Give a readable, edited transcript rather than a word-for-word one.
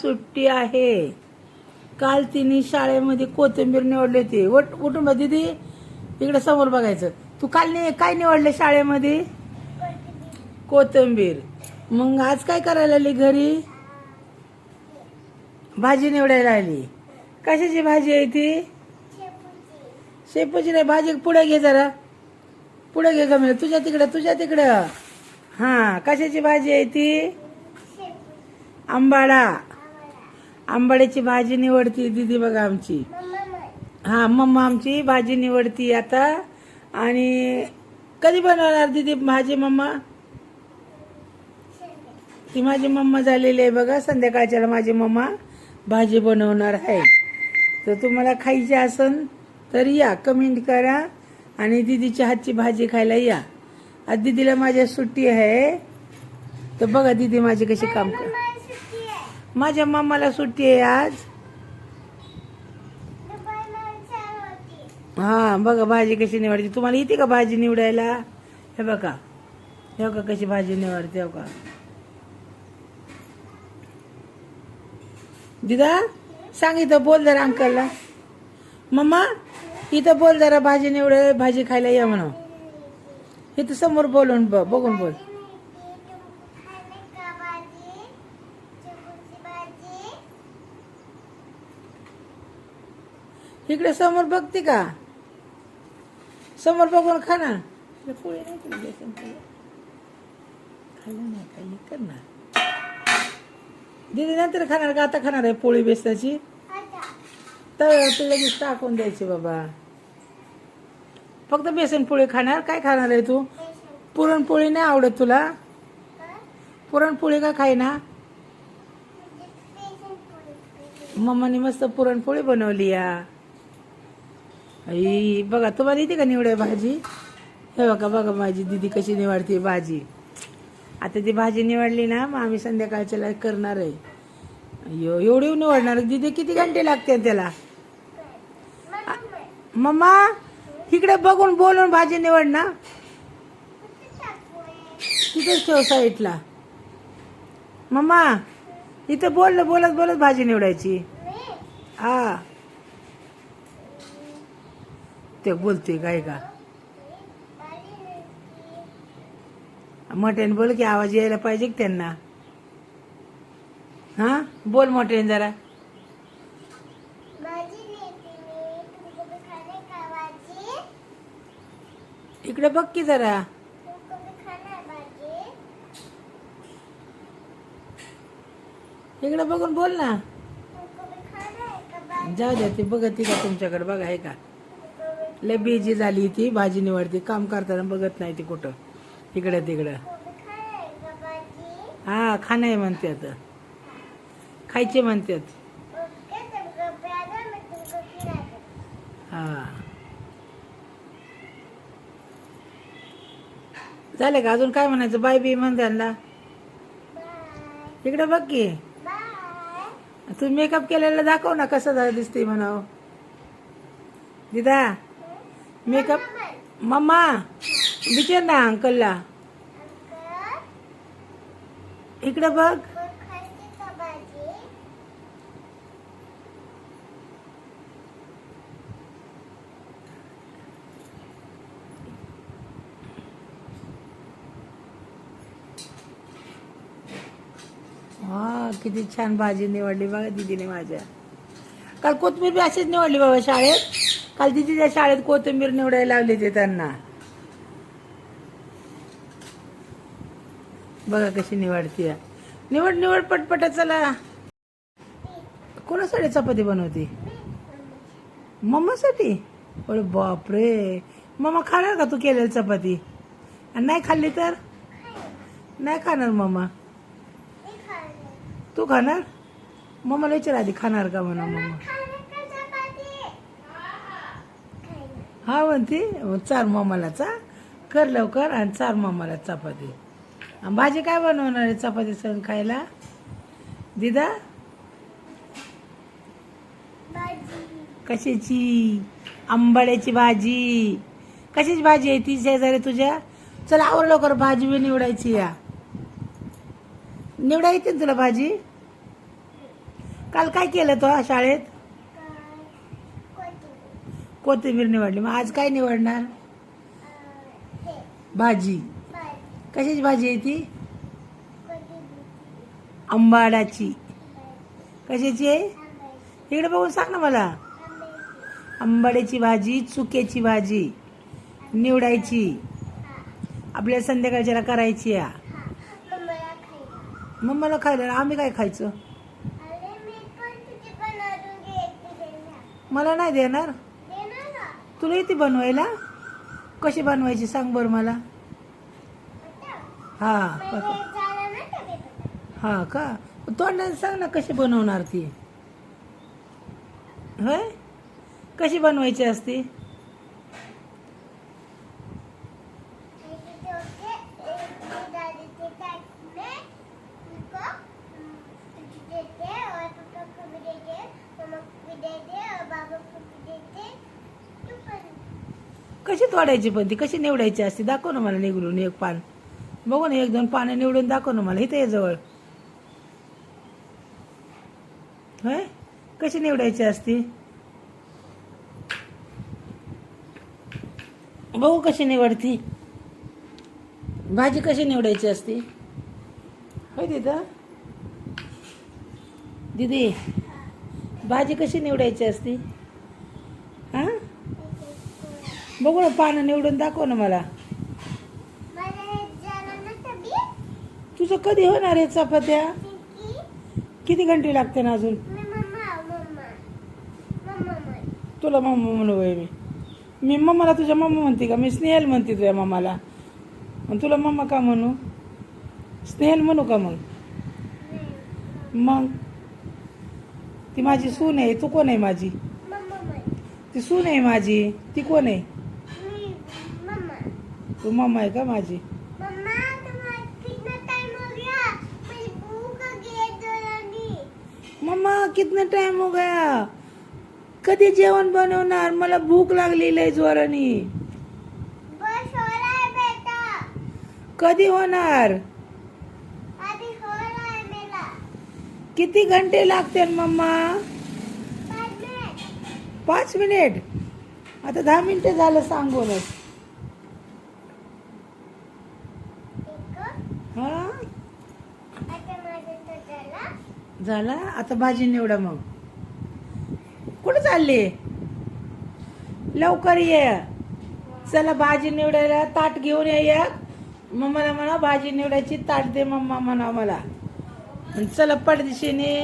सुट्टी आहे. काल तिने शाळेमध्ये कोथिंबीर निवडली होती. उठून बघ दीदी, इकडे समोर बघायचं. तू काल काय निवडले शाळेमध्ये? कोथिंबीर. मग आज काय करायला आली घरी? भाजी निवडायला आली. कशाची भाजी आहे ती? शेपूची नाही, भाजी पुढे घे जरा, पुढे घे गं, तुझ्या तिकडं. हा, कशाची भाजी आहे ती? आंबाडा. आंबाड्याची भाजी निवडती दीदी बघा आमची. हा, मम्मा आमची भाजी निवडती आता. आणि कधी बनवणार दीदी भाजी मम्मा? ती माझी मम्मा झालेली आहे बघा. संध्याकाळच्याला माझी मम्मा भाजी बनवणार आहे. तर तुम्हाला खायची असन तर या, कमेंट करा आणि दीदीच्या हातची भाजी खायला या. आज दीदीला माझ्या सुट्टी आहे. तर बघा दीदी माझी कशी काम कर. माझ्या मम्माला सुट्टी आहे आज. हा, बघा भाजी कशी निवडते. तुम्हाला येते का भाजी निवडायला? हे बघा, हे बघा कशी भाजी निवडते. हो का दीदा, सांग इथं बोल जरा अंकलला. मम्मा इथं बोल जरा, भाजी निवड, भाजी खायला या म्हणून. इथं समोर बोलून बघून बोल. इकडे समोर बघते का? समोर बघून खा ना. पोळी नाही केली, बेसन पोळी खाल्लं नाही काही करणार. दीदी नंतर खाणार का आता खाणार आहे पोळी बेसनाची? तर लगेच टाकून द्यायची बाबा. फक्त बेसन पोळी खाणार? काय खाणार आहे तू? पुरणपोळी नाही आवडत तुला? पुरणपोळी का खाईना? मम्माने मस्त पुरणपोळी बनवली या. आई बघा, तुम्हाला येते का निवडाय भाजी? हे बघा बघा माझी दीदी कशी निवडते भाजी. आता ती भाजी निवडली ना, मग आम्ही संध्याकाळच्याला करणार आहे. अय्यो, एवढी निवडणार दीदी? किती घंटे लागते त्याला? मम्मा इकडे बघून बोलून भाजी निवड ना. तिथेच ठेव साईडला. मम्मा इथं बोलत बोलत भाजी निवडायची. हा, ते बोलते काय का? मोठ्याने बोल की, आवाज यायला पाहिजे की त्यांना. हा, बोल मोठ्याने जरा. इकडे बघ की जरा. इकडे बघून बोल ना. जाऊ द्या, ती बघत का तुमच्याकडे? बघा आहे का, लय बिझी झाली ती. भाजी निवडते, काम करताना बघत नाही ती कुठं इकडं तिकडं. हा, खाणं म्हणते आता, खायचे म्हणतात. हा, झालं का? अजून काय म्हणायचं? बाय बी म्हण त्यांना. इकडे बघ की, तू मेकअप केलेला दाखव ना, कसं दिसते म्हणावं. दीदा मेकअप. मम्मा विचार ना अंकलला. इकडे बघ. हा, किती छान भाजी निवडली बघा दीदीने माझ्या. काल कोथिंबीर बी अशीच निवडली बाबा शाळेत. काल दीदीच्या शाळेत कोथिंबीर निवडायला लावली ते त्यांना. बघा कशी निवडती. निवड पटपट. चला, कोणासाठी चपाती बनवती? मम्मासाठी? अरे बापरे, मम्मा खाणार का तू केलेली चपाती? आणि नाही खाल्ली तर? नाही खाणार मम्मा. तू खाणार? मम्माला विचार आधी, खाणार का म्हणा मम्मा. हा म्हणते, चार मम्माला कर लवकर आणि चार मम्माला चपाती. भाजी काय बनवणार आहे चपाती सण खायला दीदा? कशाची? आंबाड्याची भाजी. कशाची भाजी आहे ती शेजारी तुझ्या? चल आवर लवकर, भाजी बी निवडायची. या निवडा येते तुला भाजी? काल काय केलं तो शाळेत? कोथिंबीर निवडली. मग आज काय निवडणार? भाजी. कशाची भाजी आहे ती? आंबाडाची. कशाची आहे? इकडे बघून सांग ना मला. आंबाड्याची भाजी, चुक्याची भाजी निवडायची. आपल्याला संध्याकाळच्याला करायची या. मग मला खायला आम्ही काय खायचं? मला नाही देणार? तुला येते बनवायला? कशी बनवायची सांग बरं मला. हा हा का? तोंडाने सांग ना कशी बनवणार ती. होय, कशी बनवायची असते? कशी तोडायची पण ती कशी निवडायची असते? दाखव ना मला निवडून एक पान. बघू ना, एक दोन पानं निवडून दाखव ना मला. इथे ये जवळ. होय, कशी निवडायची असते? बघू कशी निवडती. भाजी कशी निवडायची असते? होय तिथं दीदी, भाजी कशी निवडायची असते? हा, बघू ना, पानं निवडून दाखव ना मला. तुझं कधी होणार आहे चपात्या? किती घंटे लागते ना अजून? तुला मम्मा म्हणू बाई. मी मम्माला तुझ्या मम्मा म्हणते का? मी स्नेहल म्हणते तुझ्या मम्माला. आणि तुला मम्मा का म्हणू? स्नेहल म्हणू का मग? मग ती माझी सून आहे. तू कोण आहे माझी? ती सून आहे माझी. ती कोण आहे? तू मम्मा आहे का माझी? मम्मा कितना टाइम हो गया? कधी जेवण बनवणार? मला भूक लागली लय जोरानी. कधी होणार? किती घंटे लागते मम्मा? 5 मिनिट. आता 10 मिनिटं झालं सांगूनच. हा, झाला. आता भाजी निवडा मग. कुठं चालली? लवकर ये. चला भाजी निवडायला ताट घेऊन या. मम्माला म्हणा भाजी निवडायची ताट दे मम्मा म्हणा मला. चला पडदिशीने